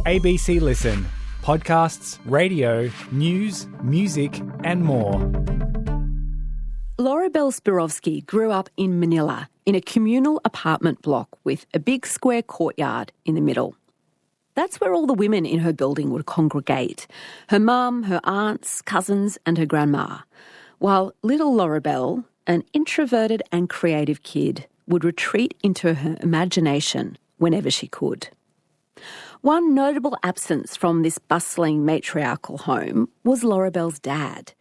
ABC Listen. Podcasts, radio, news, music and more. Loribelle Spirovski grew up in Manila in a communal apartment block with a big square courtyard in the middle. That's where all the women in her building would congregate. Her mum, her aunts, cousins and her grandma. While little Loribelle, an introverted and creative kid, would retreat into her imagination whenever she could. One notable absence from this bustling matriarchal home was Loribelle's dad.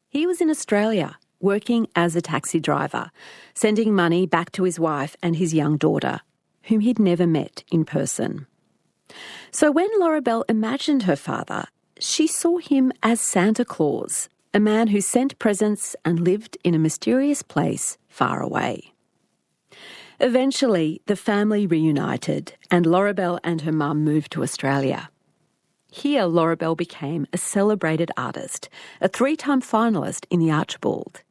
He was in Australia, working as a taxi driver, sending money back to his wife and his young daughter, whom he'd never met in person. So when Loribelle imagined her father, she saw him as Santa Claus, a man who sent presents and lived in a mysterious place far away. Eventually, the family reunited and Loribelle and her mum moved to Australia. Here, Loribelle became a celebrated artist, a 3-time finalist in the Archibald.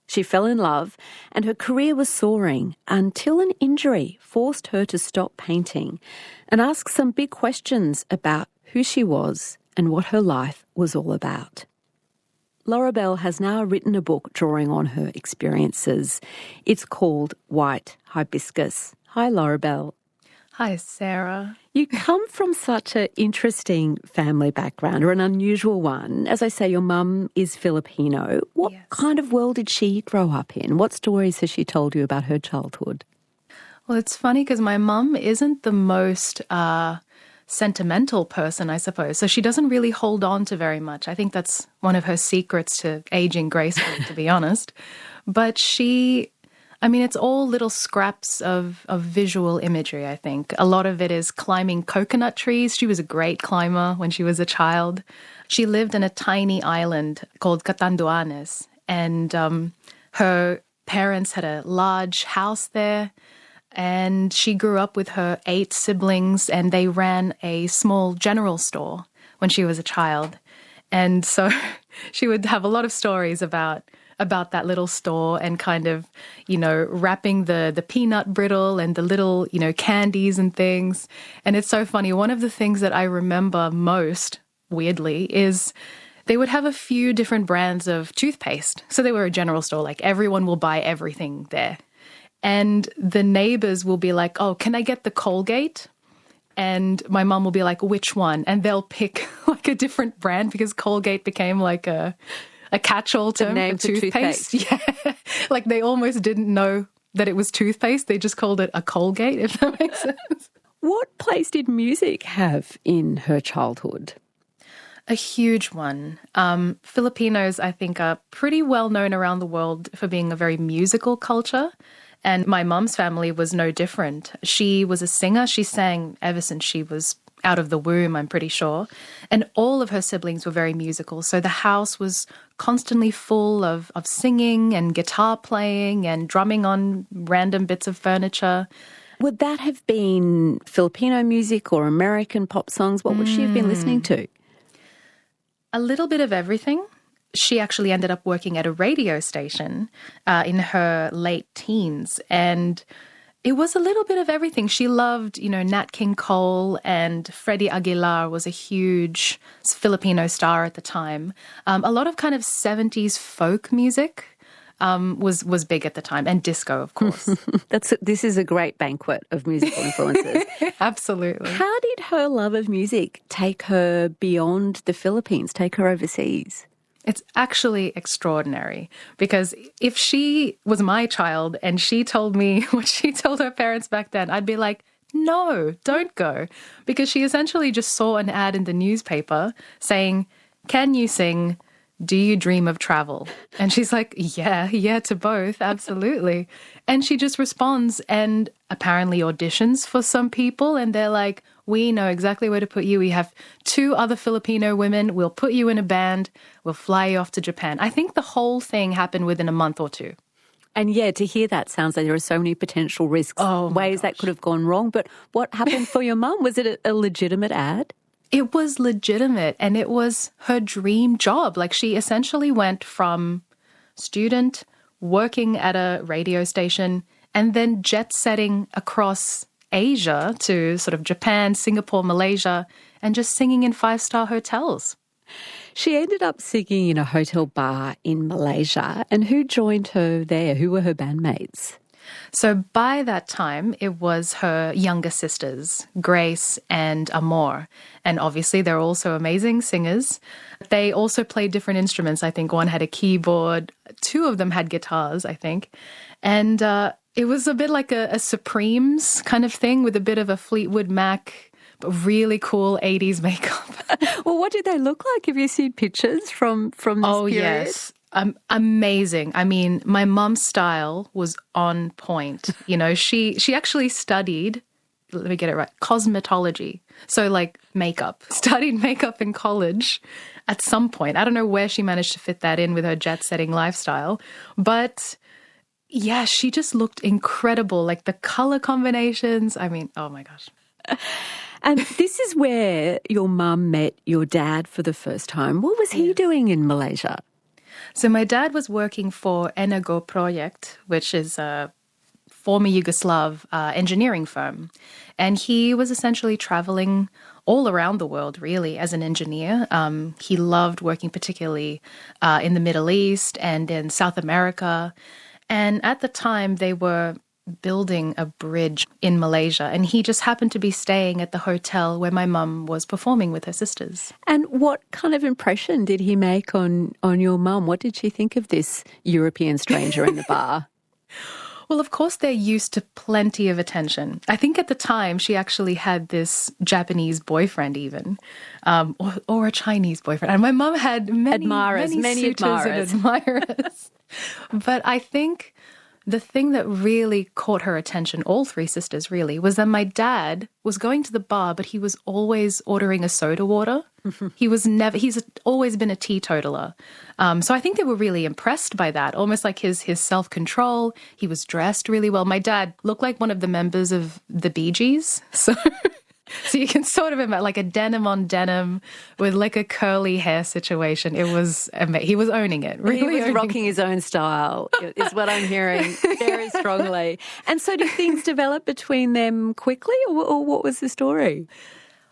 She fell in love and her career was soaring until an injury forced her to stop painting and ask some big questions about who she was and what her life was all about. Loribelle has now written a book drawing on her experiences. It's called White Hibiscus. Hi, Loribelle. Hi, Sarah. You come from such an interesting family background, or an unusual one. As I say, your mum is Filipino. What kind of world did she grow up in? What stories has she told you about her childhood? Well, it's funny because my mum isn't the most sentimental person, I suppose. So she doesn't really hold on to very much. I think that's one of her secrets to aging gracefully, to be honest. But it's all little scraps of visual imagery, I think. A lot of it is climbing coconut trees. She was a great climber when she was a child. She lived in a tiny island called Catanduanes, and her parents had a large house there. And she grew up with her 8 siblings, and they ran a small general store when she was a child. And so she would have a lot of stories about that little store and kind of, wrapping the peanut brittle and the little, candies and things. And it's so funny. One of the things that I remember most, weirdly, is they would have a few different brands of toothpaste. So they were a general store, like everyone will buy everything there. And the neighbors will be like, oh, can I get the Colgate? And my mum will be like, which one? And they'll pick like a different brand because Colgate became like a catch-all term for toothpaste. Yeah. Like they almost didn't know that it was toothpaste. They just called it a Colgate, if that makes sense. What place did music have in her childhood? A huge one. Filipinos, I think, are pretty well known around the world for being a very musical culture. And my mum's family was no different. She was a singer. She sang ever since she was out of the womb, I'm pretty sure. And all of her siblings were very musical. So the house was constantly full of singing and guitar playing and drumming on random bits of furniture. Would that have been Filipino music or American pop songs? What would she have been listening to? A little bit of everything. She actually ended up working at a radio station in her late teens, and it was a little bit of everything. She loved, Nat King Cole, and Freddie Aguilar was a huge Filipino star at the time. A lot of kind of 70s folk music was big at the time, and disco, of course. This is a great banquet of musical influences. Absolutely. How did her love of music take her beyond the Philippines, take her overseas? It's actually extraordinary because if she was my child and she told me what she told her parents back then, I'd be like, no, don't go. Because she essentially just saw an ad in the newspaper saying, can you sing? Do you dream of travel? And she's like, yeah, to both, absolutely. And she just responds and apparently auditions for some people, and they're like, we know exactly where to put you. We have 2 other Filipino women. We'll put you in a band. We'll fly you off to Japan. I think the whole thing happened within a month or 2. And yeah, to hear that sounds like there are so many potential risks, ways that could have gone wrong. But what happened for your mum? Was it a legitimate ad? It was legitimate, and it was her dream job. Like, she essentially went from student, working at a radio station, and then jet setting across Asia to sort of Japan, Singapore, Malaysia, and just singing in 5-star hotels. She ended up singing in a hotel bar in Malaysia. And who joined her there? Who were her bandmates? So by that time, it was her younger sisters, Grace and Amor. And obviously, they're also amazing singers. They also played different instruments. I think one had a keyboard. 2 of them had guitars, I think. And it was a bit like a Supremes kind of thing with a bit of a Fleetwood Mac, but really cool 80s makeup. Well, what did they look like? Have you seen pictures from this period? Oh, yes. Amazing. I mean, my mum's style was on point. You know, she actually studied, let me get it right, cosmetology. So like makeup. Studied makeup in college at some point. I don't know where she managed to fit that in with her jet-setting lifestyle. But yeah, she just looked incredible. Like the color combinations. I mean, oh my gosh. And this is where your mum met your dad for the first time. What was he doing in Malaysia? So my dad was working for Energo Project, which is a former Yugoslav engineering firm. And he was essentially traveling all around the world, really, as an engineer. He loved working particularly in the Middle East and in South America. And at the time, they were building a bridge in Malaysia, and he just happened to be staying at the hotel where my mum was performing with her sisters. And what kind of impression did he make on your mum? What did she think of this European stranger in the bar? Well, of course, they're used to plenty of attention. I think at the time she actually had this Japanese boyfriend even, or a Chinese boyfriend. And my mum had many suitors and admirers. But I think the thing that really caught her attention, all 3 sisters really, was that my dad was going to the bar, but he was always ordering a soda water. He's always been a teetotaler. So I think they were really impressed by that, almost like his self-control. He was dressed really well. My dad looked like one of the members of the Bee Gees. So you can sort of imagine like a denim on denim with like a curly hair situation. It was amazing. He was owning it. Really he was rocking his own style, is what I'm hearing very strongly. And so did things develop between them quickly, or what was the story?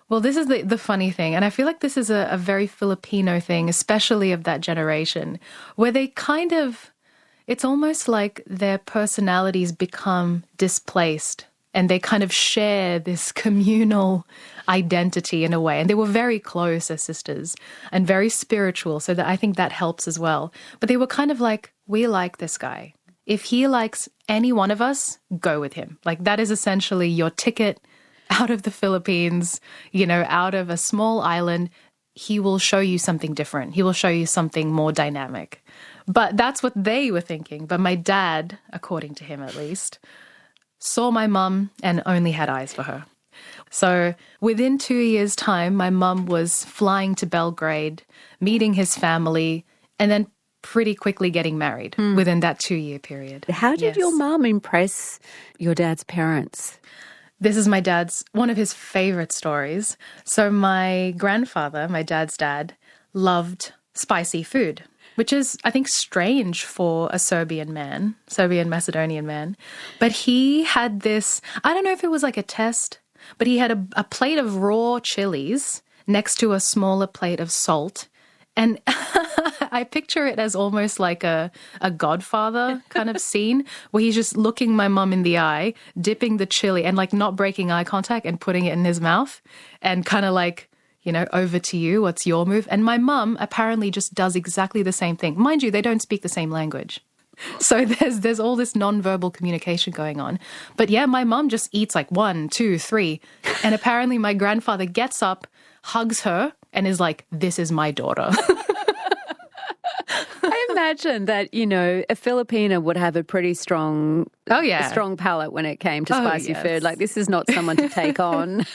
Well, this is the funny thing, and I feel like this is a very Filipino thing, especially of that generation, where they kind of, it's almost like their personalities become displaced. And they kind of share this communal identity in a way. And they were very close as sisters and very spiritual. So that I think that helps as well. But they were kind of like, we like this guy. If he likes any one of us, go with him. Like that is essentially your ticket out of the Philippines, out of a small island. He will show you something different. He will show you something more dynamic. But that's what they were thinking. But my dad, according to him at least, saw my mum and only had eyes for her. So within 2 years' time, my mum was flying to Belgrade, meeting his family, and then pretty quickly getting married within that 2-year period. How did your mum impress your dad's parents? This is one of his favorite stories. So my grandfather, my dad's dad, loved spicy food, which is, I think, strange for a Serbian Macedonian man. But he had this, I don't know if it was like a test, but he had a plate of raw chilies next to a smaller plate of salt. And I picture it as almost like a Godfather kind of scene where he's just looking my mum in the eye, dipping the chili and like not breaking eye contact and putting it in his mouth and kind of like, over to you, what's your move? And my mum apparently just does exactly the same thing. Mind you, they don't speak the same language. So there's all this nonverbal communication going on. But yeah, my mum just eats like 1, 2, 3. And apparently my grandfather gets up, hugs her, and is like, this is my daughter. I imagine that, a Filipino would have a pretty strong palate when it came to spicy food. Like, this is not someone to take on.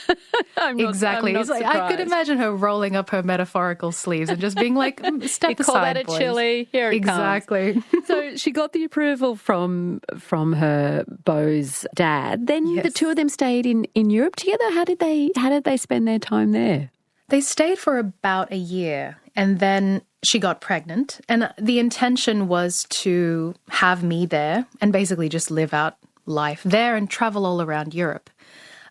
Exactly. I could imagine her rolling up her metaphorical sleeves and just being like, step you aside, call that a boys. chili? Here it exactly. comes. So she got the approval from her beau's dad. Then the two of them stayed in Europe together. How did they spend their time there? They stayed for about a year, and then she got pregnant. And the intention was to have me there and basically just live out life there and travel all around Europe.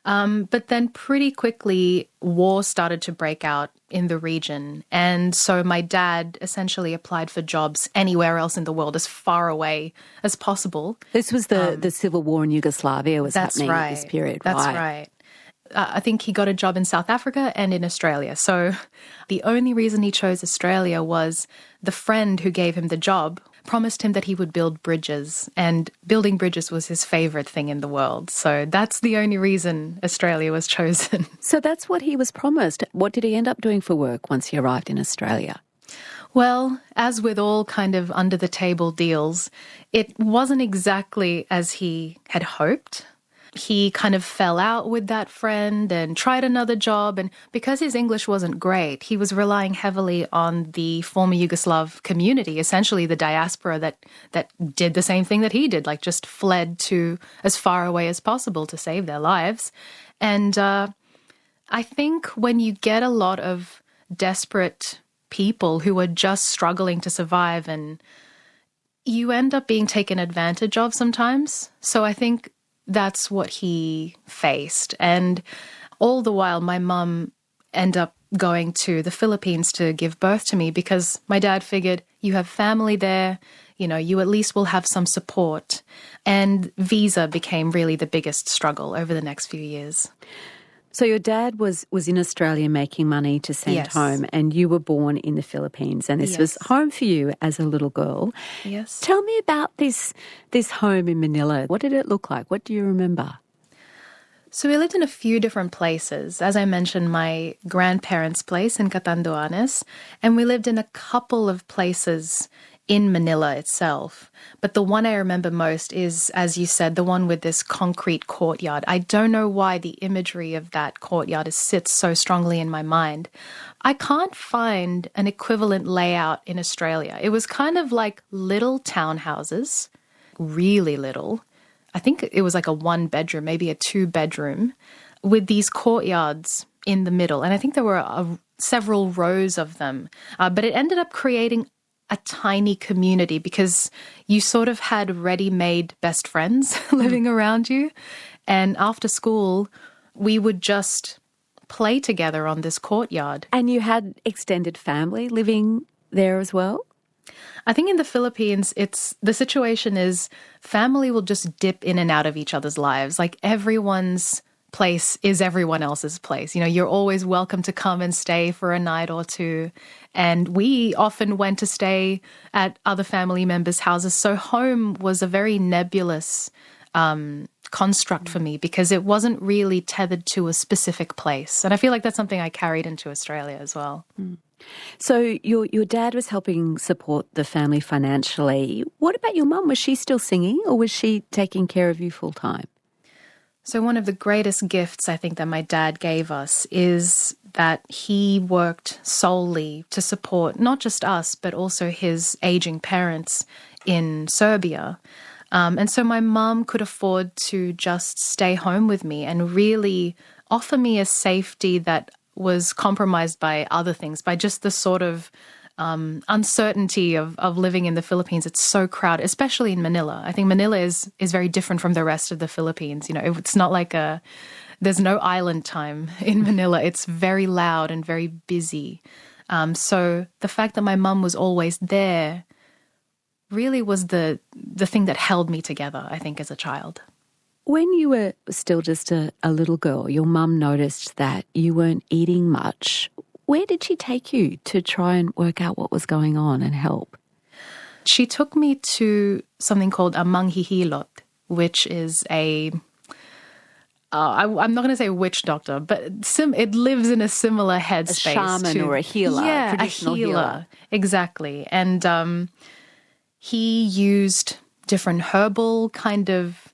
But then pretty quickly, war started to break out in the region. And so my dad essentially applied for jobs anywhere else in the world, as far away as possible. This was the civil war in Yugoslavia was That's happening right. at this period, That's right. I think he got a job in South Africa and in Australia. So the only reason he chose Australia was the friend who gave him the job promised him that he would build bridges, and building bridges was his favourite thing in the world. So that's the only reason Australia was chosen. So that's what he was promised. What did he end up doing for work once he arrived in Australia? Well, as with all kind of under-the-table deals, it wasn't exactly as he had hoped. He kind of fell out with that friend and tried another job. And because his English wasn't great, he was relying heavily on the former Yugoslav community, essentially the diaspora that did the same thing that he did, like just fled to as far away as possible to save their lives. And I think when you get a lot of desperate people who are just struggling to survive, and you end up being taken advantage of sometimes. So I think that's what he faced. And all the while, my mum ended up going to the Philippines to give birth to me because my dad figured, you have family there, you know, you at least will have some support. And visa became really the biggest struggle over the next few years. So your dad was in Australia making money to send home, and you were born in the Philippines, and this was home for you as a little girl. Yes. Tell me about this home in Manila. What did it look like? What do you remember? So we lived in a few different places. As I mentioned, my grandparents' place in Catanduanes, and we lived in a couple of places in Manila itself. But the one I remember most is, as you said, the one with this concrete courtyard. I don't know why the imagery of that courtyard sits so strongly in my mind. I can't find an equivalent layout in Australia. It was kind of like little townhouses, really little. I think it was like a 1-bedroom, maybe a 2-bedroom, with these courtyards in the middle. And I think there were several rows of them. But it ended up creating a tiny community because you sort of had ready-made best friends living around you. And after school, we would just play together on this courtyard. And you had extended family living there as well? I think in the Philippines, the situation is family will just dip in and out of each other's lives. Like everyone's place is everyone else's place. You know, you're always welcome to come and stay for a night or two. And we often went to stay at other family members' houses. So home was a very nebulous construct for me because it wasn't really tethered to a specific place. And I feel like that's something I carried into Australia as well. Mm. So your dad was helping support the family financially. What about your mum? Was she still singing or was she taking care of you full time? So one of the greatest gifts I think that my dad gave us is that he worked solely to support not just us, but also his aging parents in Serbia. And so my mum could afford to just stay home with me and really offer me a safety that was compromised by other things, by just the sort of uncertainty of living in the Philippines. It's so crowded, especially in Manila. I think Manila is very different from the rest of the Philippines. You know, it's not like there's no island time in Manila. It's very loud and very busy. So the fact that my mum was always there really was the thing that held me together, I think, as a child. When you were still just a little girl, your mum noticed that you weren't eating much. Where did she take you to try and work out what was going on and help? She took me to something called a manghihilot, which is I'm not going to say witch doctor, but it lives in a similar headspace. A shaman or a healer. Yeah, traditional a healer. Exactly. And he used different herbal kind of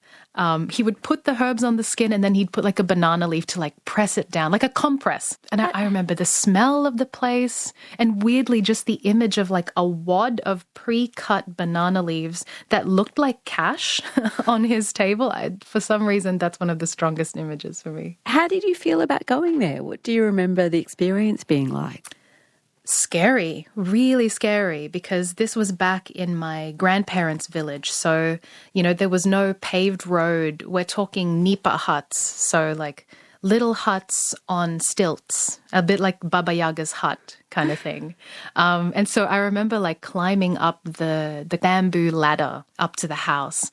he would put the herbs on the skin and then he'd put like a banana leaf to like press it down, like a compress. And I remember the smell of the place and weirdly just the image of like a wad of pre-cut banana leaves that looked like cash on his table. For some reason, that's one of the strongest images for me. How did you feel about going there? What do you remember the experience being like? Scary, really scary, because this was back in my grandparents' village. So, there was no paved road. We're talking nipa huts. So like little huts on stilts, a bit like Baba Yaga's hut kind of thing. And so I remember like climbing up the bamboo ladder up to the house,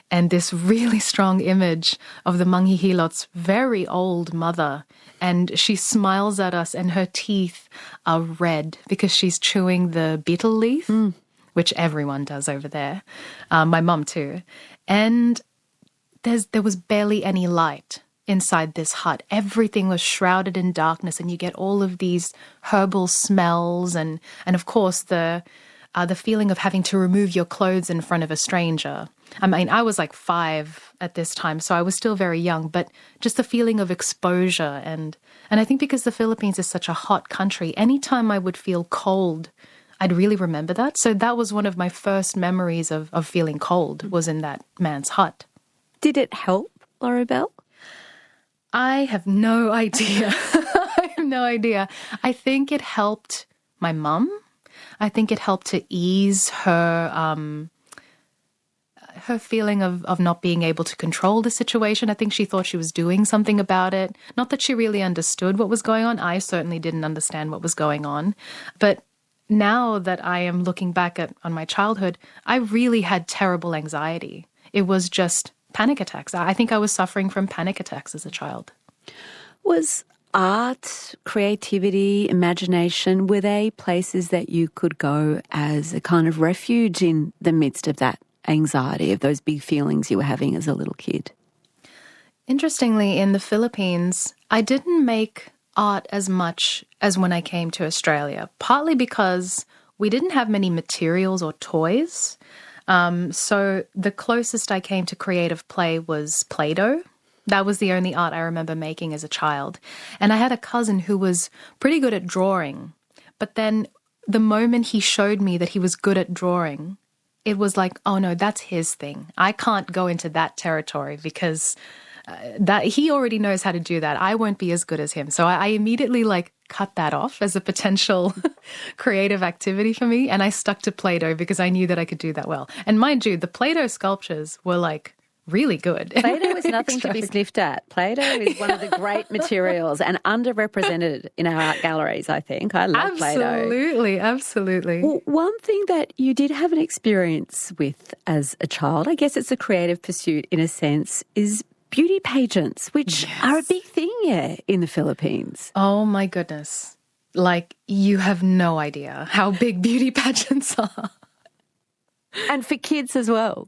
and this really strong image of the Manghihilot's very old mother. And she smiles at us and her teeth are red because she's chewing the betel leaf, which everyone does over there. My mum too. And there was barely any light inside this hut. Everything was shrouded in darkness, and you get all of these herbal smells and of course the feeling of having to remove your clothes in front of a stranger. I mean, I was like 5 at this time, so I was still very young, but just the feeling of exposure. And I think because the Philippines is such a hot country, anytime I would feel cold, I'd really remember that. So that was one of my first memories of feeling cold, was in that man's hut. Did it help, Loribelle? I have no idea. I have no idea. I think it helped my mum. I think it helped to ease her feeling of not being able to control the situation. I think she thought she was doing something about it. Not that she really understood what was going on. I certainly didn't understand what was going on. But now that I am looking back on my childhood, I really had terrible anxiety. It was just panic attacks. I think I was suffering from panic attacks as a child. Was art, creativity, imagination, were they places that you could go as a kind of refuge in the midst of that anxiety, of those big feelings you were having as a little kid? Interestingly, in the Philippines, I didn't make art as much as when I came to Australia, partly because we didn't have many materials or toys. So the closest I came to creative play was Play-Doh. That was the only art I remember making as a child. And I had a cousin who was pretty good at drawing. But then the moment he showed me that he was good at drawing, it was like, oh no, that's his thing. I can't go into that territory because that he already knows how to do that. I won't be as good as him. So I immediately cut that off as a potential creative activity for me. And I stuck to Play-Doh because I knew that I could do that well. And mind you, the Play-Doh sculptures were really good. Play-Doh is nothing to be sniffed at. Play-Doh is one of the great materials and underrepresented in our art galleries, I think. I love Play-Doh. Absolutely, absolutely. Well, one thing that you did have an experience with as a child, I guess it's a creative pursuit in a sense, is beauty pageants, which are a big thing, in the Philippines. Oh my goodness. You have no idea how big beauty pageants are. And for kids as well.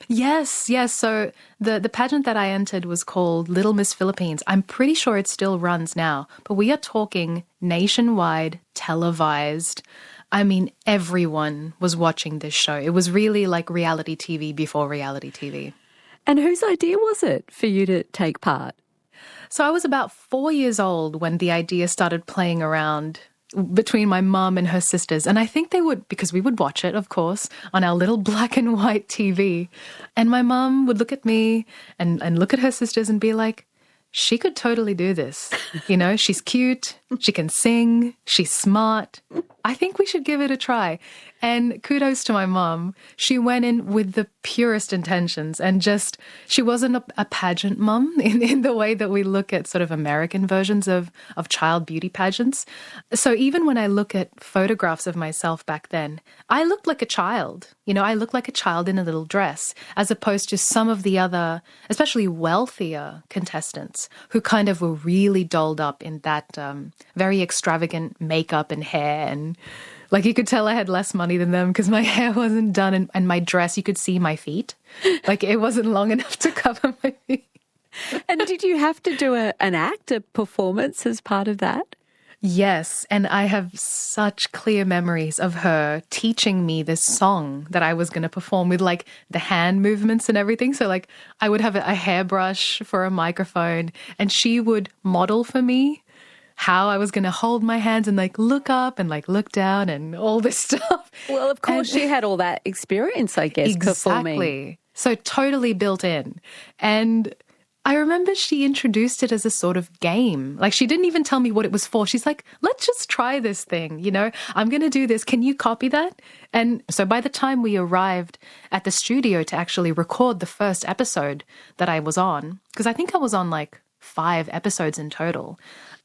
Yes. So the pageant that I entered was called Little Miss Philippines. I'm pretty sure it still runs now, but we are talking nationwide, televised. I mean, everyone was watching this show. It was really like reality TV before reality TV. And whose idea was it for you to take part? So I was about 4 years old when the idea started playing around between my mum and her sisters. And I think they would, because we would watch it, of course, on our little black and white TV. And my mum would look at me and look at her sisters and be like, she could totally do this. She's cute, she can sing, she's smart. I think we should give it a try. And kudos to my mom. She went in with the purest intentions and she wasn't a pageant mom in the way that we look at sort of American versions of child beauty pageants. So even when I look at photographs of myself back then, I looked like a child. I looked like a child in a little dress, as opposed to some of the other, especially wealthier contestants who kind of were really dolled up in that very extravagant makeup and hair. And you could tell I had less money than them because my hair wasn't done and my dress, you could see my feet. It wasn't long enough to cover my feet. And did you have to do an act, a performance as part of that? Yes, and I have such clear memories of her teaching me this song that I was going to perform with the hand movements and everything. So I would have a hairbrush for a microphone and she would model for me how I was going to hold my hands and look up and look down and all this stuff. Well, of course, she had all that experience, I guess, exactly. performing. So totally built in. And I remember she introduced it as a sort of game. Like, she didn't even tell me what it was for. She's like, let's just try this thing, you know? I'm going to do this. Can you copy that? And so by the time we arrived at the studio to actually record the first episode that I was on, because I think I was on like 5 episodes in total,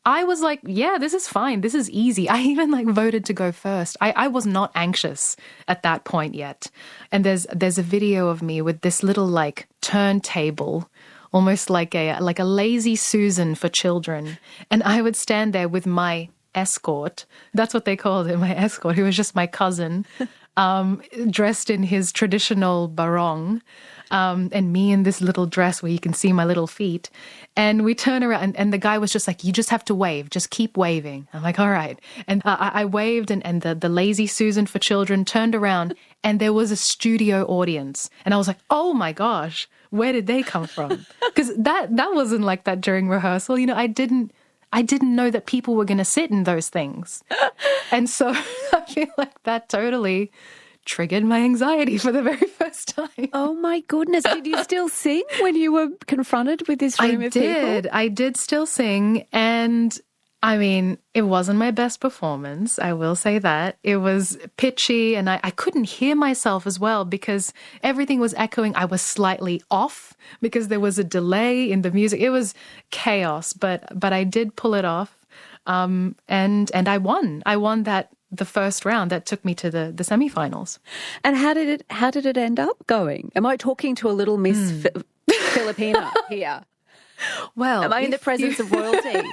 I was like, yeah, this is fine. This is easy. I even like voted to go first. I was not anxious at that point yet. And there's a video of me with this little like turntable, almost like a lazy Susan for children. And I would stand there with my escort. That's what they called him, my escort, who was just my cousin, dressed in his traditional barong. And me in this little dress where you can see my little feet. And we turn around and the guy was just like, you just have to wave. Just keep waving. I'm like, all right. And I waved and the lazy Susan for children turned around and there was a studio audience. And I was like, oh my gosh, where did they come from? Because that wasn't like that during rehearsal. You know, I didn't know that people were going to sit in those things. And so I feel like that totally triggered my anxiety for the very first time. Oh my goodness. Did you still sing when you were confronted with this room of people? I did still sing. And I mean, it wasn't my best performance. I will say that. It was pitchy and I couldn't hear myself as well because everything was echoing. I was slightly off because there was a delay in the music. It was chaos, but I did pull it off. And I won. I won the first round that took me to the semifinals. And how did it end up going? Am I talking to a little Miss Filipina here? Well, am I in the presence of royalty?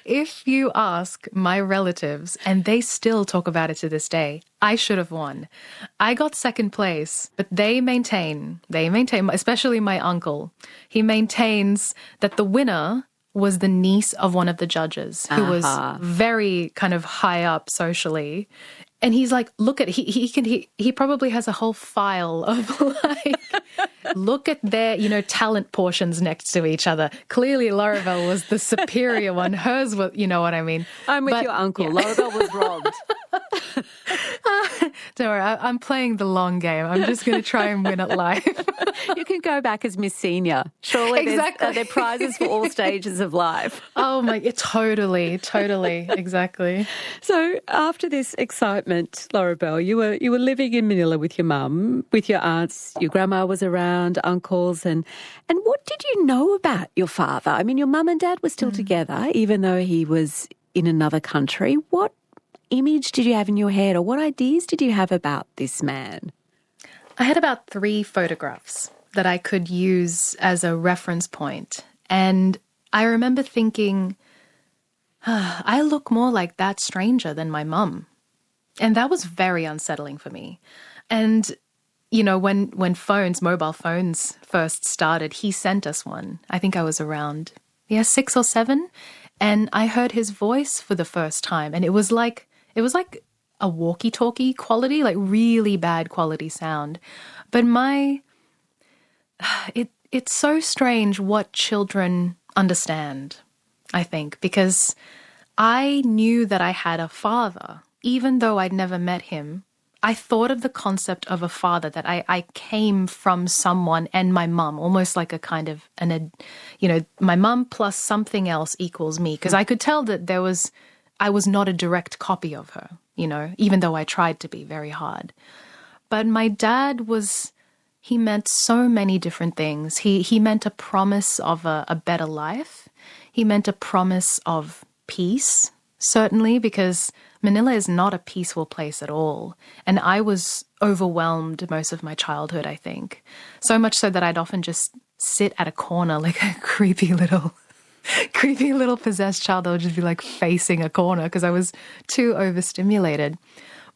If you ask my relatives, and they still talk about it to this day, I should have won. I got second place, but they maintain, especially my uncle, he maintains that the winner was the niece of one of the judges who was very kind of high up socially. And he's like, look at, he probably has a whole file of like, look at their, you know, talent portions next to each other. Clearly Loribelle was the superior one. Hers was, you know what I mean? I'm with your uncle. Yeah. Loribelle was robbed. Don't worry, I'm playing the long game. I'm just going to try and win at life. You can go back as Miss Senior. Surely exactly. There are prizes for all stages of life. Oh my, totally, exactly. So after this excitement, Loribelle, you were living in Manila with your mum, with your aunts, your grandma was around, uncles, and what did you know about your father? I mean, your mum and dad were still together, even though he was in another country. What image did you have in your head, or what ideas did you have about this man? I had about 3 photographs that I could use as a reference point. And I remember thinking, I look more like that stranger than my mum. And that was very unsettling for me. And, you know, when mobile phones first started, he sent us one. I think I was around, 6 or 7. And I heard his voice for the first time. And it was like a walkie-talkie quality, like really bad quality sound. But it's so strange what children understand, I think, because I knew that I had a father. Even though I'd never met him, I thought of the concept of a father, that I came from someone and my mum, almost like a kind of, my mum plus something else equals me. Because I could tell that I was not a direct copy of her, you know, even though I tried to be very hard. But my dad he meant so many different things. He meant a promise of a better life. He meant a promise of peace, certainly, because Manila is not a peaceful place at all. And I was overwhelmed most of my childhood, I think. So much so that I'd often just sit at a corner like a creepy little possessed child that would just be like facing a corner because I was too overstimulated.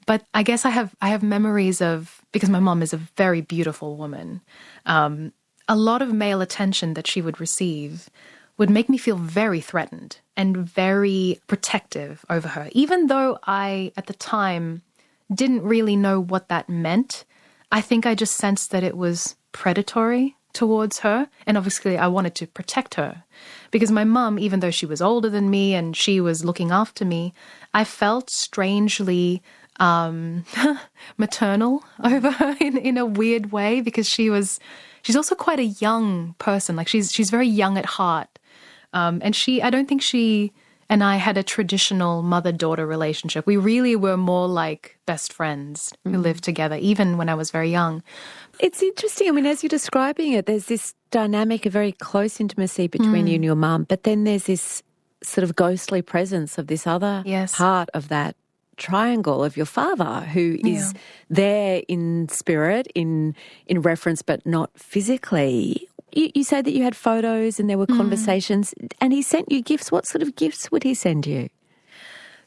But I guess I have memories of, because my mom is a very beautiful woman, a lot of male attention that she would receive would make me feel very threatened and very protective over her. Even though I, at the time, didn't really know what that meant, I think I just sensed that it was predatory towards her. And obviously I wanted to protect her. Because my mum, even though she was older than me and she was looking after me, I felt strangely maternal over her in a weird way, because she was she's also quite a young person. Like she's very young at heart. And I don't think she and I had a traditional mother-daughter relationship. We really were more like best friends who lived together, even when I was very young. It's interesting. I mean, as you're describing it, there's this dynamic, a very close intimacy between you and your mum, but then there's this sort of ghostly presence of this other part of that triangle of your father who is there in spirit, in reference, but not physically. You say that you had photos and there were conversations, and he sent you gifts. What sort of gifts would he send you?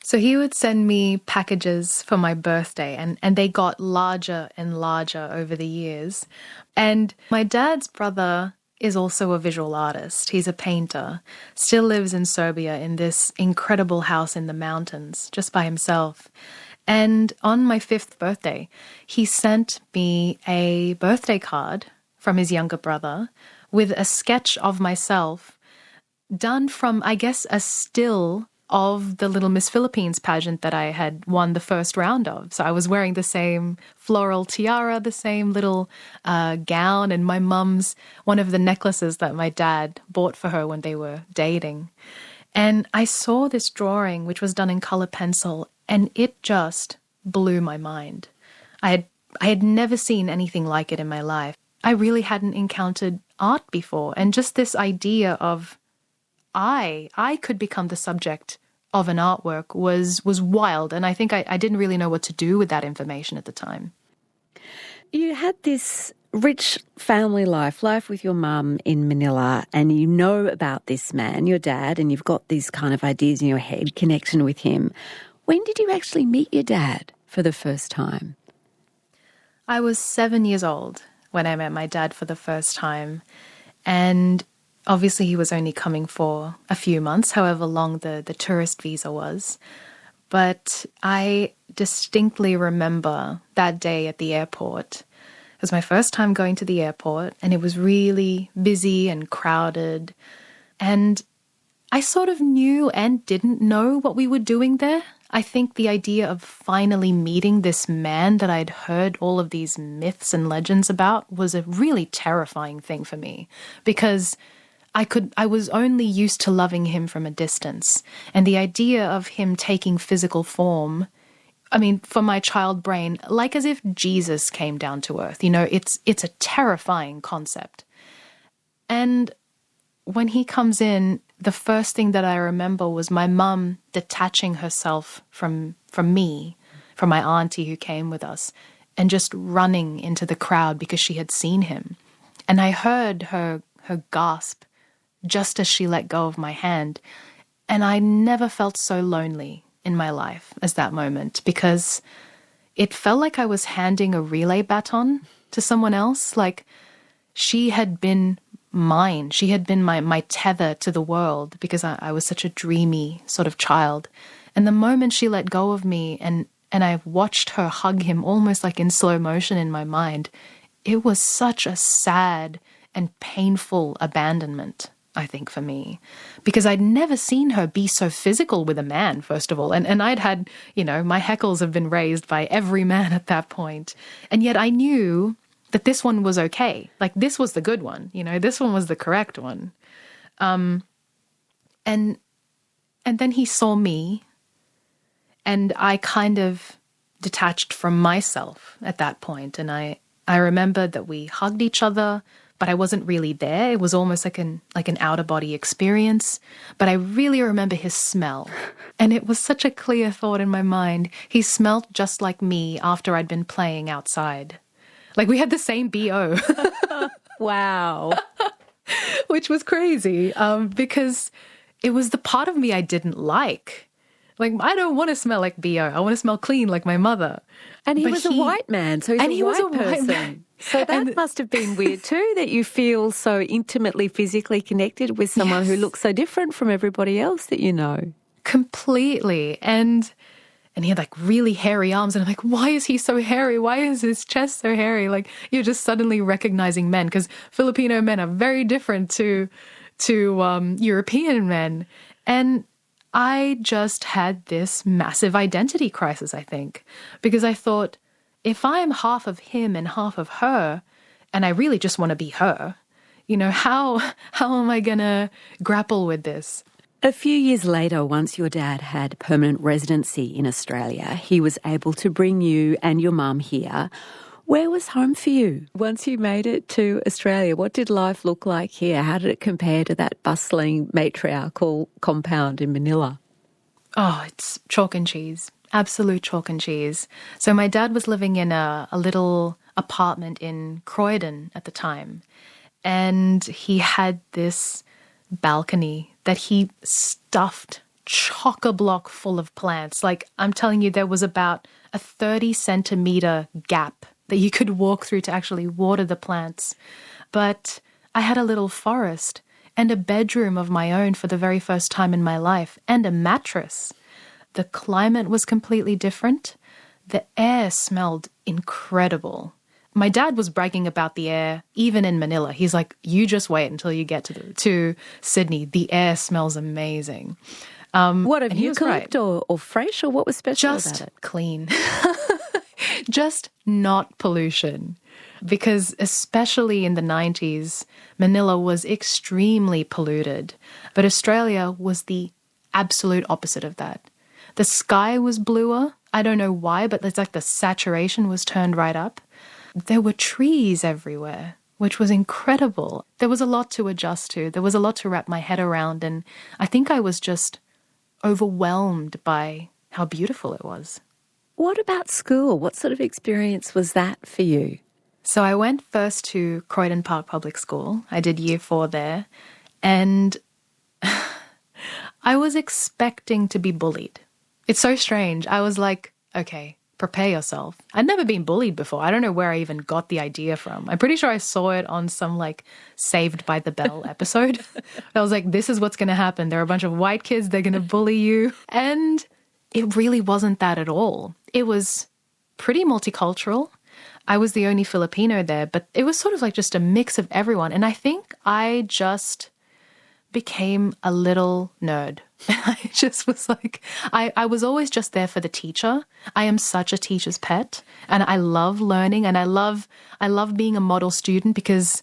So he would send me packages for my birthday, and they got larger and larger over the years. And my dad's brother is also a visual artist. He's a painter, still lives in Serbia in this incredible house in the mountains, just by himself. And on my 5th birthday, he sent me a birthday card from his younger brother with a sketch of myself done from, I guess, a still of the Little Miss Philippines pageant that I had won the first round of. So I was wearing the same floral tiara, the same little gown, and my mum's one of the necklaces that my dad bought for her when they were dating. And I saw this drawing, which was done in color pencil, and it just blew my mind. I had never seen anything like it in my life. I really hadn't encountered art before, and just this idea of I could become the subject of an artwork was wild, and I think I didn't really know what to do with that information at the time. You had this rich family life with your mum in Manila, and you know about this man, your dad, and you've got these kind of ideas in your head, connection with him. When did you actually meet your dad for the first time? I was 7 years old when I met my dad for the first time, and obviously he was only coming for a few months, however long the tourist visa was. But I distinctly remember that day at the airport. It was my first time going to the airport, and it was really busy and crowded. And I sort of knew and didn't know what we were doing there. I think the idea of finally meeting this man that I'd heard all of these myths and legends about was a really terrifying thing for me, because I was only used to loving him from a distance. And the idea of him taking physical form, I mean, for my child brain, like as if Jesus came down to earth, it's a terrifying concept. And when he comes in, the first thing that I remember was my mum detaching herself from me, from my auntie who came with us, and just running into the crowd because she had seen him. And I heard her gasp just as she let go of my hand. And I never felt so lonely in my life as that moment, because it felt like I was handing a relay baton to someone else. Like she had been mine. She had been my tether to the world, because I was such a dreamy sort of child. And the moment she let go of me and I watched her hug him almost like in slow motion in my mind, it was such a sad and painful abandonment, I think, for me, because I'd never seen her be so physical with a man, first of all. And I'd had, my heckles have been raised by every man at that point. And yet I knew that this one was okay. Like, this was the good one, this one was the correct one. And then he saw me, and I kind of detached from myself at that point. And I remember that we hugged each other, but I wasn't really there. It was almost like an outer body experience. But I really remember his smell. And it was such a clear thought in my mind. He smelled just like me after I'd been playing outside. Like, we had the same BO. Wow. Which was crazy, because it was the part of me I didn't like. Like, I don't want to smell like BO. I want to smell clean like my mother. And he was a white man, so he's a white person. So that must have been weird too, that you feel so intimately, physically connected with someone who looks so different from everybody else that you know. Completely. And he had like really hairy arms, and I'm like, why is he so hairy? Why is his chest so hairy? Like, you're just suddenly recognizing men, because Filipino men are very different to European men. And I just had this massive identity crisis, I think, because I thought, if I am half of him and half of her, and I really just want to be her. How am I going to grapple with this? A few years later, once your dad had permanent residency in Australia, he was able to bring you and your mum here. Where was home for you once you made it to Australia? What did life look like here? How did it compare to that bustling matriarchal compound in Manila? Oh, it's chalk and cheese. Absolute chalk and cheese. So my dad was living in a little apartment in Croydon at the time, and he had this balcony that he stuffed chock-a-block full of plants. Like, I'm telling you, there was about a 30-centimeter gap that you could walk through to actually water the plants. But I had a little forest and a bedroom of my own for the very first time in my life, and a mattress. The climate was completely different. The air smelled incredible. My dad was bragging about the air, even in Manila. He's like, you just wait until you get to Sydney. The air smells amazing. What have you cooked or fresh, or what was special about it? Just clean. Just not pollution. Because especially in the 90s, Manila was extremely polluted. But Australia was the absolute opposite of that. The sky was bluer. I don't know why, but it's like the saturation was turned right up. There were trees everywhere, which was incredible. There was a lot to adjust to. There was a lot to wrap my head around. And I think I was just overwhelmed by how beautiful it was. What about school? What sort of experience was that for you? So I went first to Croydon Park Public School. I did year 4 there. And I was expecting to be bullied. It's so strange. I was like, okay, prepare yourself. I'd never been bullied before. I don't know where I even got the idea from. I'm pretty sure I saw it on some Saved by the Bell episode. I was like, this is what's going to happen. There are a bunch of white kids. They're going to bully you. And it really wasn't that at all. It was pretty multicultural. I was the only Filipino there, but it was sort of just a mix of everyone. And I think I just became a little nerd. I just was I was always just there for the teacher. I am such a teacher's pet, and I love learning, and I love being a model student, because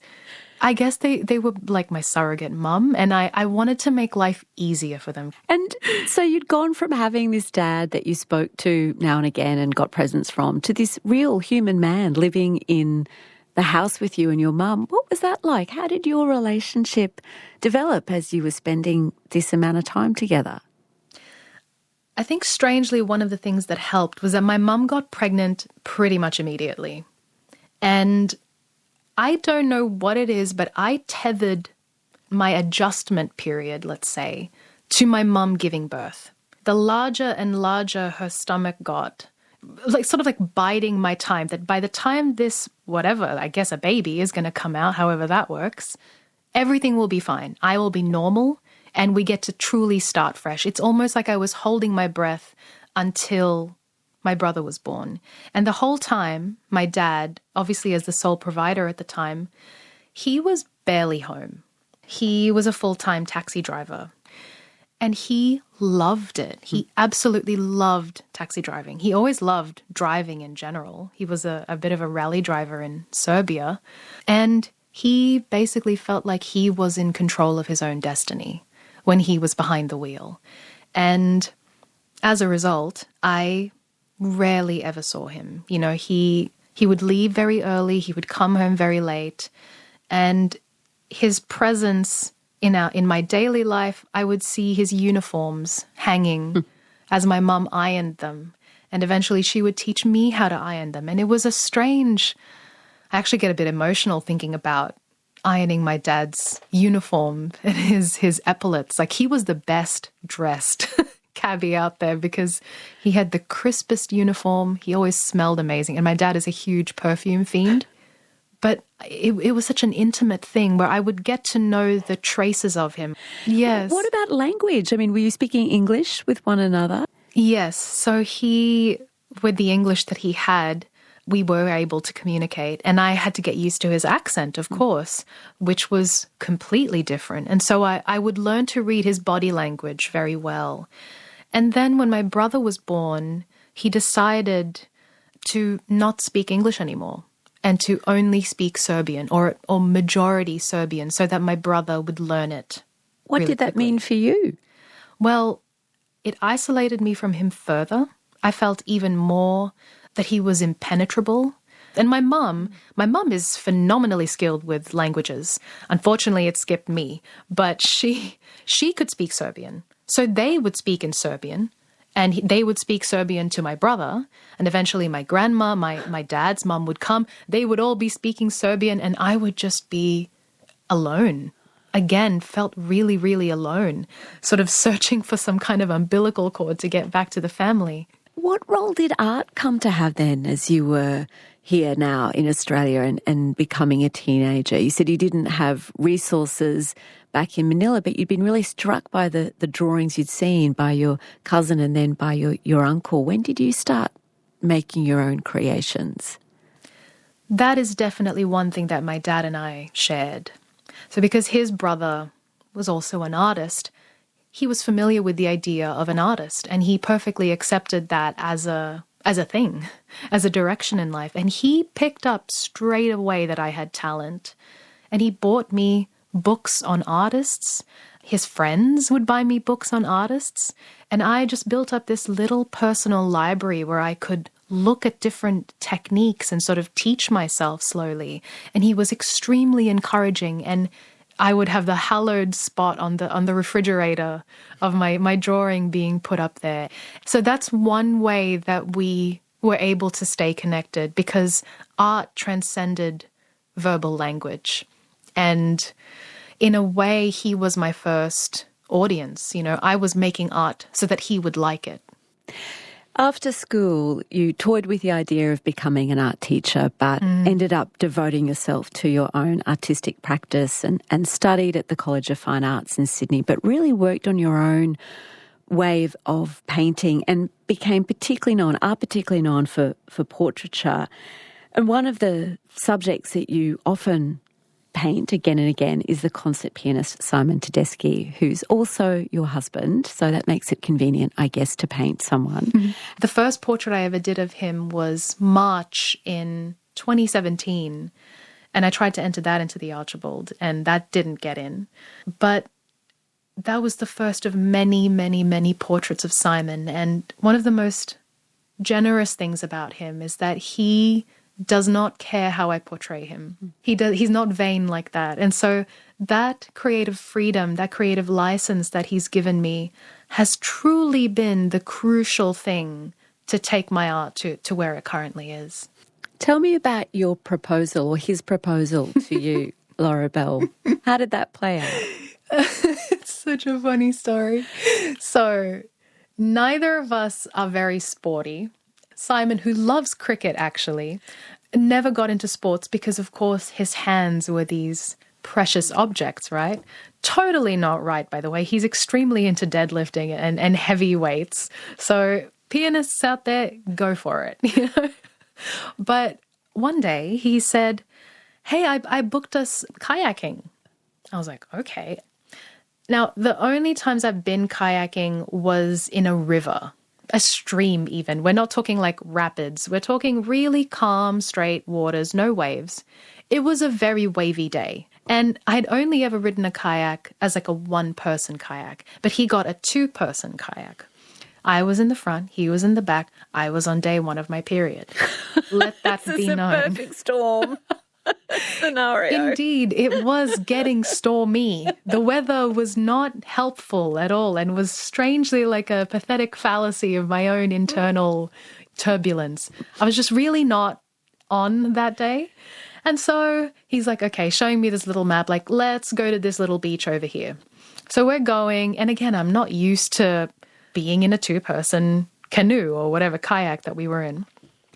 I guess they were like my surrogate mum, and I wanted to make life easier for them. And so you'd gone from having this dad that you spoke to now and again and got presents from, to this real human man living in the house with you and your mum. What was that like? How did your relationship develop as you were spending this amount of time together? I think strangely one of the things that helped was that my mum got pregnant pretty much immediately. And I don't know what it is, but I tethered my adjustment period, let's say, to my mum giving birth. The larger and larger her stomach got, sort of biding my time, that by the time this, whatever, I guess a baby is going to come out, however that works, everything will be fine. I will be normal, and we get to truly start fresh. It's almost like I was holding my breath until my brother was born. And the whole time, my dad, obviously as the sole provider at the time, he was barely home. He was a full-time taxi driver. And he loved it. He absolutely loved taxi driving. He always loved driving in general. He was a bit of a rally driver in Serbia. And he basically felt like he was in control of his own destiny when he was behind the wheel. And as a result, I rarely ever saw him. You know, he would leave very early. He would come home very late. And his presence in my daily life, I would see his uniforms hanging as my mum ironed them. And eventually she would teach me how to iron them. And it was I actually get a bit emotional thinking about ironing my dad's uniform and his epaulets. He was the best dressed cabbie out there, because he had the crispest uniform. He always smelled amazing. And my dad is a huge perfume fiend. But it was such an intimate thing where I would get to know the traces of him. Yes. What about language? I mean, were you speaking English with one another? Yes. So with the English that he had, we were able to communicate. And I had to get used to his accent, of course, which was completely different. And so I would learn to read his body language very well. And then when my brother was born, he decided to not speak English anymore. and to only speak Serbian or majority Serbian so that my brother would learn it. What really did that quickly. mean for you? Well, it isolated me from him further. I felt even more that he was impenetrable. And my mum is phenomenally skilled with languages. Unfortunately, it skipped me, but she could speak Serbian. So they would speak in Serbian, and they would speak Serbian to my brother, and eventually my grandma, my dad's mum would come. They would all be speaking Serbian, and I would just be alone. Again, felt really, really alone, sort of searching for some kind of umbilical cord to get back to the family. What role did art come to have then as you were here now in Australia and becoming a teenager? You said you didn't have resources back in Manila, but you'd been really struck by the drawings you'd seen by your cousin and then by your uncle. When did you start making your own creations? That is definitely one thing that my dad and I shared. So because his brother was also an artist, he was familiar with the idea of an artist, and he perfectly accepted that as a thing, as a direction in life. And he picked up straight away that I had talent, and he bought me books on artists. His friends would buy me books on artists, and I just built up this little personal library where I could look at different techniques and sort of teach myself slowly. And he was extremely encouraging, and I would have the hallowed spot on the refrigerator of my drawing being put up there. So that's one way that we were able to stay connected, because art transcended verbal language. And in a way, he was my first audience. You know, I was making art so that he would like it. After school, you toyed with the idea of becoming an art teacher, but ended up devoting yourself to your own artistic practice and studied at the College of Fine Arts in Sydney, but really worked on your own way of painting and became particularly known for portraiture. And one of the subjects that you often paint again and again is the concert pianist Simon Tedeschi, who's also your husband, so that makes it convenient, I guess, to paint someone. Mm-hmm. The first portrait I ever did of him was March in 2017, and I tried to enter that into the Archibald, and that didn't get in. But that was the first of many, many, many portraits of Simon, and one of the most generous things about him is that he does not care how I portray him. He's not vain like that. And so that creative freedom, that creative license that he's given me has truly been the crucial thing to take my art to where it currently is. Tell me about your proposal or his proposal to you, Loribelle. How did that play out? It's such a funny story. So neither of us are very sporty. Simon, who loves cricket actually, never got into sports because, of course, his hands were these precious objects, right? Totally not right, by the way. He's extremely into deadlifting and heavy weights. So pianists out there, go for it. You know? But one day he said, hey, I booked us kayaking. I was like, okay. Now, the only times I've been kayaking was in a river. A stream even. We're not talking like rapids. We're talking really calm, straight waters, no waves. It was a very wavy day. And I'd only ever ridden a kayak as like a one-person kayak, but he got a two-person kayak. I was in the front, he was in the back. I was on day one of my period. Let that be known. This is a perfect storm scenario. Indeed, it was getting stormy. The weather was not helpful at all and was strangely like a pathetic fallacy of my own internal turbulence. I was just really not on that day. And so he's like, okay, showing me this little map, like, let's go to this little beach over here. So we're going. And again, I'm not used to being in a two-person canoe or whatever kayak that we were in.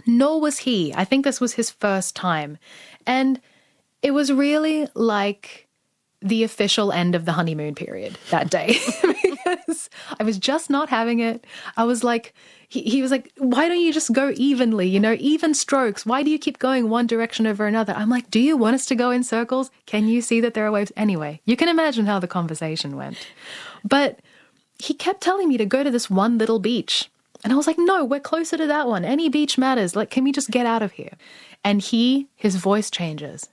Nor was he. I think this was his first time. And it was really like the official end of the honeymoon period that day. Because I was just not having it. I was like, he was like, why don't you just go evenly, you know, even strokes? Why do you keep going one direction over another? I'm like, do you want us to go in circles? Can you see that there are waves? Anyway, you can imagine how the conversation went. But he kept telling me to go to this one little beach. And I was like, no, we're closer to that one. Any beach matters. Like, can we just get out of here? And his voice changes.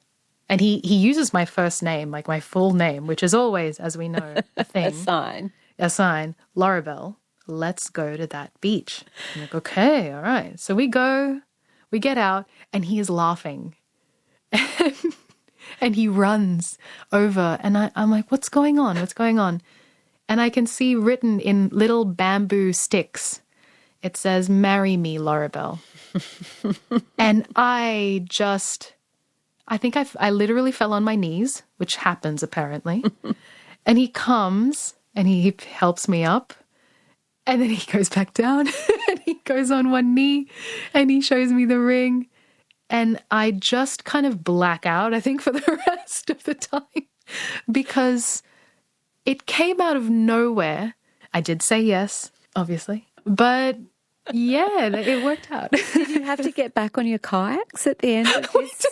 And he uses my first name, like my full name, which is always, as we know, a thing. A sign. Loribelle, let's go to that beach. I'm like, okay, all right. So we go, we get out, and he is laughing. And he runs over. And I'm like, what's going on? What's going on? And I can see written in little bamboo sticks, it says, marry me, Loribelle. And I think I literally fell on my knees, which happens apparently. And he comes and he helps me up. And then he goes back down and he goes on one knee and he shows me the ring. And I just kind of black out, I think, for the rest of the time because it came out of nowhere. I did say yes, obviously, but yeah, it worked out. Did you have to get back on your kayaks at the end of this?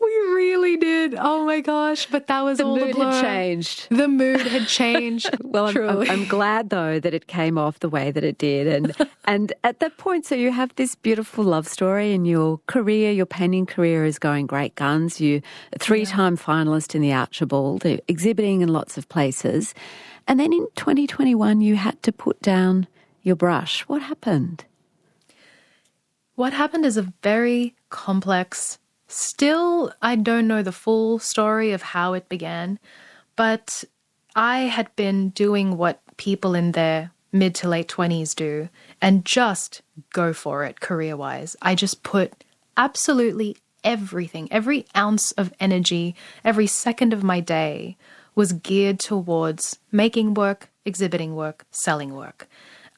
We really did. Oh my gosh. But that was all the blur. The mood had changed. The mood had changed. Well, I'm glad, though, that it came off the way that it did. And at that point, so you have this beautiful love story and your career, your painting career is going great guns. You're a 3-time finalist in the Archibald, exhibiting in lots of places. And then in 2021, you had to put down your brush. What happened? What happened is a very complex. Still, I don't know the full story of how it began, but I had been doing what people in their mid to late 20s do and just go for it career-wise. I just put absolutely everything, every ounce of energy, every second of my day was geared towards making work, exhibiting work, selling work.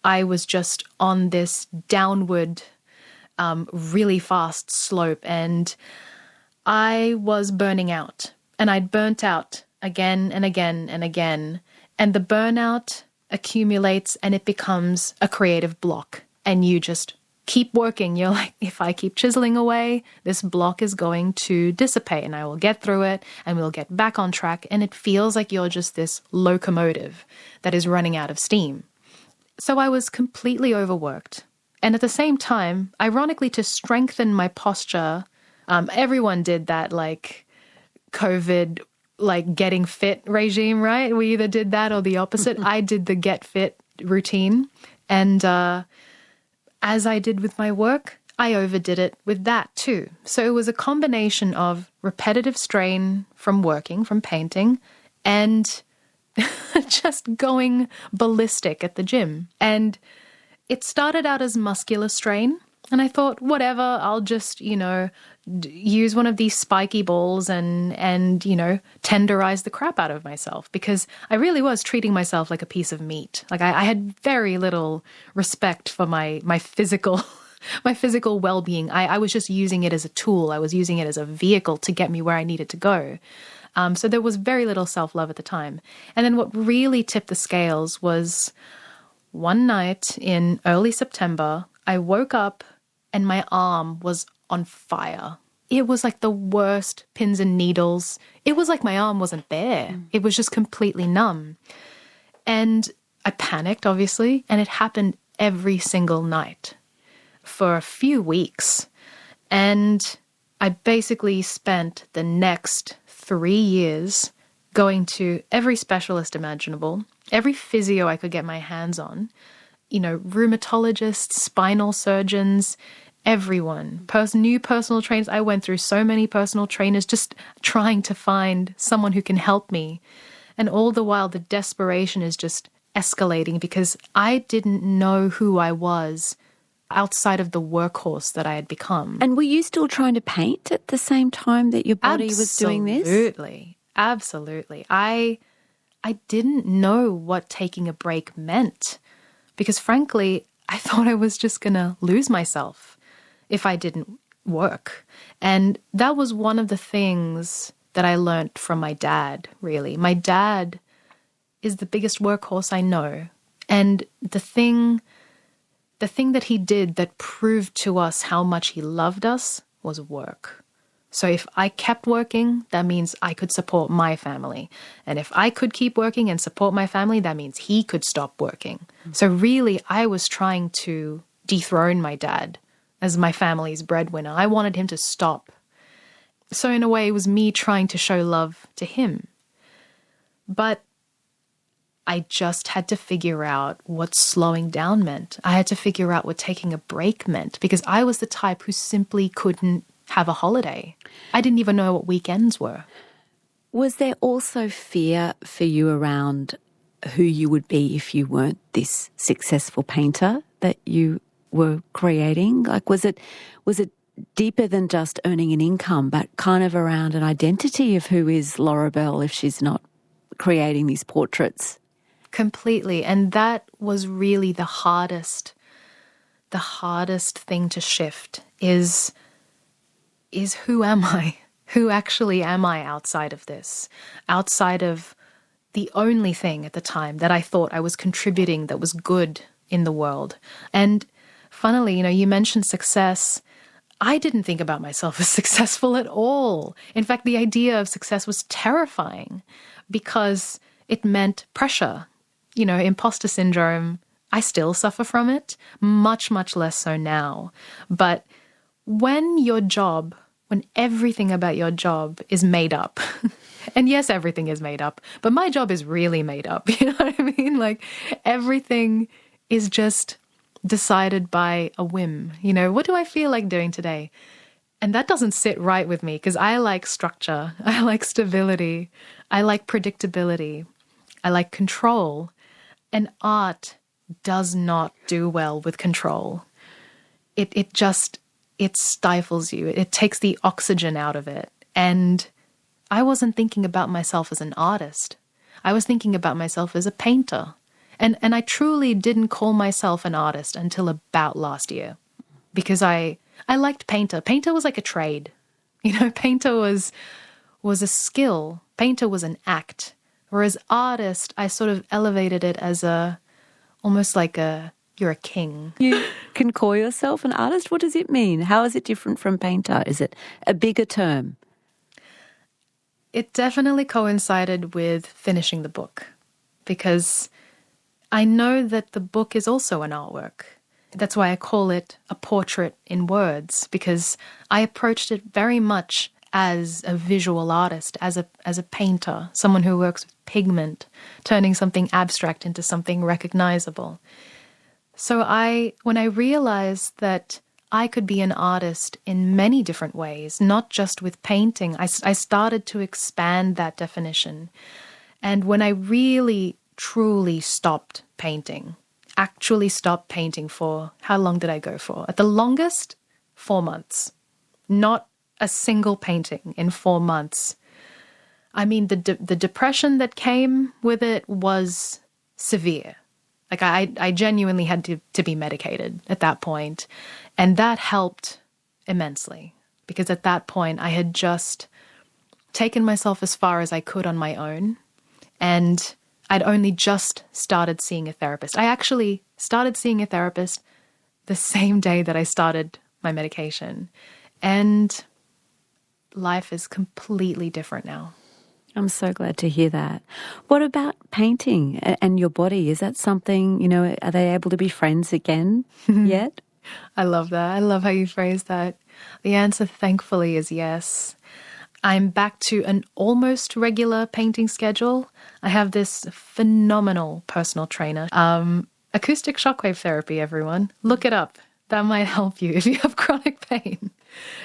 I was just on this downward, really fast slope, and I was burning out. And I'd burnt out again and again and again. And the burnout accumulates and it becomes a creative block. And you just keep working. You're like, if I keep chiseling away, this block is going to dissipate and I will get through it and we'll get back on track. And it feels like you're just this locomotive that is running out of steam. So I was completely overworked. And at the same time, ironically, to strengthen my posture, everyone did that like COVID, like getting fit regime, right? We either did that or the opposite. I did the get fit routine. And as I did with my work, I overdid it with that too. So it was a combination of repetitive strain from working, from painting, and just going ballistic at the gym. And it started out as muscular strain. And I thought, whatever, I'll just, use one of these spiky balls and tenderize the crap out of myself, because I really was treating myself like a piece of meat. Like I had very little respect for my physical my physical well-being. I was just using it as a tool. I was using it as a vehicle to get me where I needed to go. So there was very little self-love at the time. And then what really tipped the scales was one night in early September, I woke up and my arm was on fire. It was like the worst pins and needles. It was like my arm wasn't there. It was just completely numb. And I panicked, obviously, and it happened every single night for a few weeks. And I basically spent the next 3 years going to every specialist imaginable, every physio I could get my hands on, rheumatologists, spinal surgeons, everyone, new personal trainers. I went through so many personal trainers just trying to find someone who can help me. And all the while, the desperation is just escalating because I didn't know who I was outside of the workhorse that I had become. And were you still trying to paint at the same time that your body was doing this? Absolutely. I didn't know what taking a break meant because, frankly, I thought I was just going to lose myself if I didn't work. And that was one of the things that I learned from my dad, really. My dad is the biggest workhorse I know. And the thing that he did that proved to us how much he loved us was work. So if I kept working, that means I could support my family. And if I could keep working and support my family, that means he could stop working. So really, I was trying to dethrone my dad as my family's breadwinner. I wanted him to stop. So in a way, it was me trying to show love to him. But I just had to figure out what slowing down meant. I had to figure out what taking a break meant, because I was the type who simply couldn't have a holiday. I didn't even know what weekends were. Was there also fear for you around who you would be if you weren't this successful painter that you were creating? Like, was it deeper than just earning an income, but kind of around an identity of who is Loribelle if she's not creating these portraits? Completely. And that was really the hardest thing to shift is who am I? Who actually am I outside of this? Outside of the only thing at the time that I thought I was contributing that was good in the world. And funnily, you mentioned success. I didn't think about myself as successful at all. In fact, the idea of success was terrifying because it meant pressure. Imposter syndrome, I still suffer from it, much, much less so now. But when everything about your job is made up, and yes, everything is made up, but my job is really made up, you know what I mean? Like, everything is just decided by a whim. What do I feel like doing today? And that doesn't sit right with me because I like structure, I like stability, I like predictability, I like control. And art does not do well with control. It stifles you. It takes the oxygen out of it. And I wasn't thinking about myself as an artist. I was thinking about myself as a painter. And I truly didn't call myself an artist until about last year because I liked painter. Painter was like a trade. Painter was a skill. Painter was an act. Whereas artist, I sort of elevated it as almost like you're a king. You can call yourself an artist? What does it mean? How is it different from painter? Is it a bigger term? It definitely coincided with finishing the book because I know that the book is also an artwork. That's why I call it a portrait in words, because I approached it very much as a visual artist, as a painter, someone who works with pigment, turning something abstract into something recognizable. So when I realized that I could be an artist in many different ways, not just with painting, I started to expand that definition. And when I really, truly stopped painting, actually stopped painting for, how long did I go for? At the longest, 4 months. Not a single painting in 4 months. I mean, the depression that came with it was severe. Like, I genuinely had to be medicated at that point. And that helped immensely because at that point I had just taken myself as far as I could on my own. And I'd only just started seeing a therapist. I actually started seeing a therapist the same day that I started my medication. And life is completely different now. I'm so glad to hear that. What about painting and your body? Is that something, are they able to be friends again yet? I love that. I love how you phrase that. The answer, thankfully, is yes. I'm back to an almost regular painting schedule. I have this phenomenal personal trainer. Acoustic shockwave therapy, everyone. Look it up. That might help you if you have chronic pain.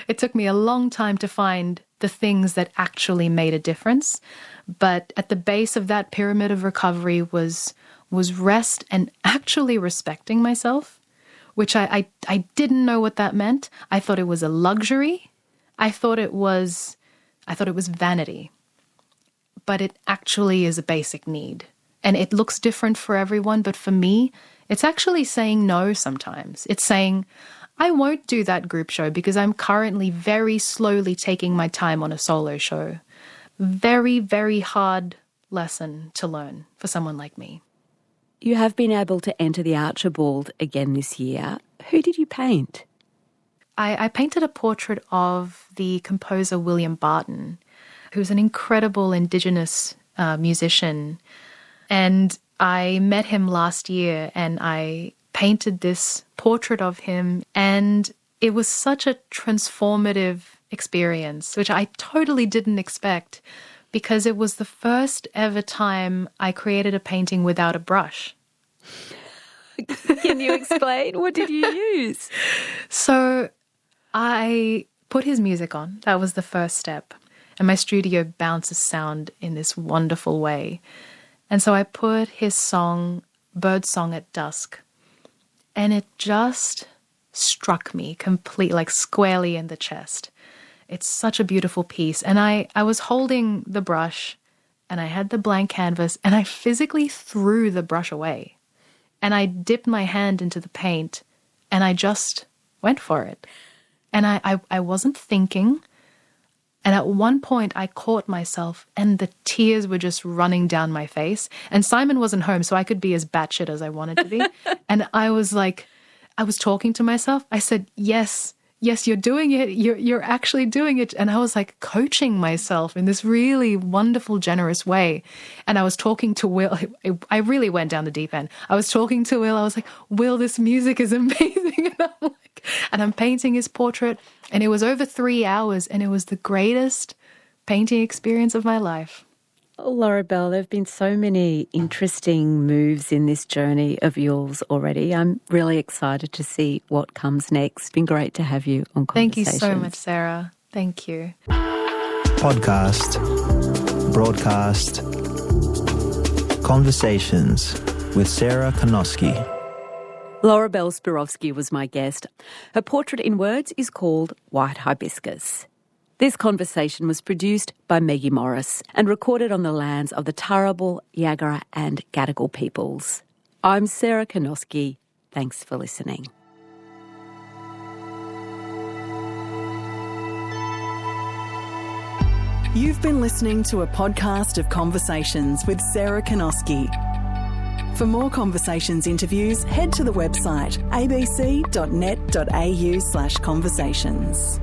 It took me a long time to find the things that actually made a difference. But at the base of that pyramid of recovery was rest and actually respecting myself, which I didn't know what that meant. I thought it was a luxury. I thought it was vanity. But it actually is a basic need. And it looks different for everyone, but for me, it's actually saying no sometimes. It's saying, I won't do that group show because I'm currently very slowly taking my time on a solo show. Very, very hard lesson to learn for someone like me. You have been able to enter the Archibald again this year. Who did you paint? I painted a portrait of the composer William Barton, who's an incredible Indigenous musician. And I met him last year and I painted this portrait of him, and it was such a transformative experience, which I totally didn't expect, because it was the first ever time I created a painting without a brush. Can you explain? What did you use? So I put his music on. That was the first step. And my studio bounces sound in this wonderful way. And so I put his song, Bird Song at Dusk, and it just struck me completely, like squarely in the chest. It's such a beautiful piece. And I was holding the brush and I had the blank canvas and I physically threw the brush away. And I dipped my hand into the paint and I just went for it. And I wasn't thinking. And at one point I caught myself and the tears were just running down my face. And Simon wasn't home, so I could be as batshit as I wanted to be. And I was talking to myself. I said, yes, you're doing it. You're actually doing it. And I was like coaching myself in this really wonderful, generous way. And I was talking to Will. I really went down the deep end. I was talking to Will. I was like, Will, this music is amazing. And I'm painting his portrait. And it was over 3 hours. And it was the greatest painting experience of my life. Oh, Loribelle, there have been so many interesting moves in this journey of yours already. I'm really excited to see what comes next. It's been great to have you on Conversations. Thank you so much, Sarah. Thank you. Podcast, broadcast, Conversations with Sarah Konoski. Loribelle Spirovski was my guest. Her portrait in words is called White Hibiscus. This conversation was produced by Maggie Morris and recorded on the lands of the Turrbal, Yagara and Gadigal peoples. I'm Sarah Konoski. Thanks for listening. You've been listening to a podcast of Conversations with Sarah Konoski. For more Conversations interviews, head to the website abc.net.au/conversations.